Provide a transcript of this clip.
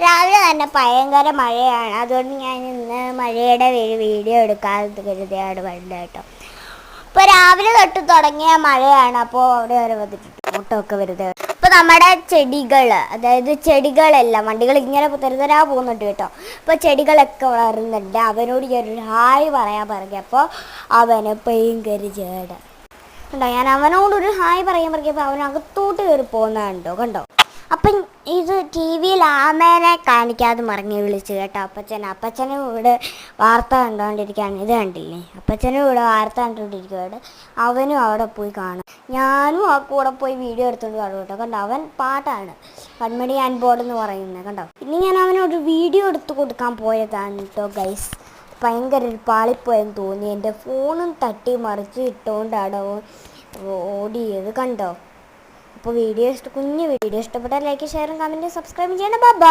രാവിലെ തന്നെ ഭയങ്കര മഴയാണ്. അതുകൊണ്ട് ഞാൻ ഇന്ന് മഴയുടെ വീഡിയോ എടുക്കാതെ കരുതിയാണ് വേണ്ടത് കേട്ടോ. ഇപ്പോൾ രാവിലെ തൊട്ട് തുടങ്ങിയ മഴയാണ്. അപ്പോൾ അവിടെ വരെ വന്നിട്ടുണ്ട് ഫോട്ടോയൊക്കെ വരുന്നത്. ഇപ്പോൾ നമ്മുടെ ചെടികൾ, അതായത് ചെടികളെല്ലാം വണ്ടികൾ ഇങ്ങനെ തെരുതരാ പോകുന്നുണ്ട് കേട്ടോ. അപ്പോൾ ചെടികളൊക്കെ വളരുന്നുണ്ട്. അവനോട് ഞാനൊരു ഹായ് പറയാൻ പറഞ്ഞപ്പോൾ അവന് ഭയങ്കര ചേട കണ്ടോ. ഞാൻ അവനോടൊരു ഹായ് പറയാൻ പറഞ്ഞപ്പോൾ അവനകത്തോട്ട് കയറി പോകുന്നതുണ്ടോ കണ്ടോ. അപ്പം ഇത് ടി വിയിൽ ആമേനെ കാണിക്കാതെ മറങ്ങി വിളിച്ചു കേട്ടോ അപ്പച്ചനും ഇവിടെ വാർത്ത കണ്ടുകൊണ്ടിരിക്കുകയാണ്. ഇത് കണ്ടില്ലേ, അപ്പച്ചനും ഇവിടെ വാർത്ത കണ്ടുകൊണ്ടിരിക്കുകയാണ്. അവനും അവിടെ പോയി കാണും. ഞാനും ആ കൂടെ പോയി വീഡിയോ എടുത്തുകൊണ്ട് കാണും കേട്ടോ. കണ്ടോ, അവൻ പാട്ടാണ് കൺമണി ആൻഡ് ബോർഡ് എന്ന് പറയുന്നത് കണ്ടോ. ഇനി ഞാൻ അവനൊരു വീഡിയോ എടുത്ത് കൊടുക്കാൻ പോയതാണ് കേട്ടോ ഗൈസ്. ഭയങ്കര ഒരു പാളിപ്പോയെന്ന് തോന്നി. എൻ്റെ ഫോണും തട്ടി മറിച്ച് ഇട്ടുകൊണ്ടാണ് ഓടിയത് കണ്ടോ. അപ്പോൾ കുഞ്ഞു വീഡിയോ ഇഷ്ടപ്പെട്ടാൽ ലൈക്ക്, ഷെയറും കമൻറ്റും സബ്സ്ക്രൈബ് ചെയ്യണം. ബൈ.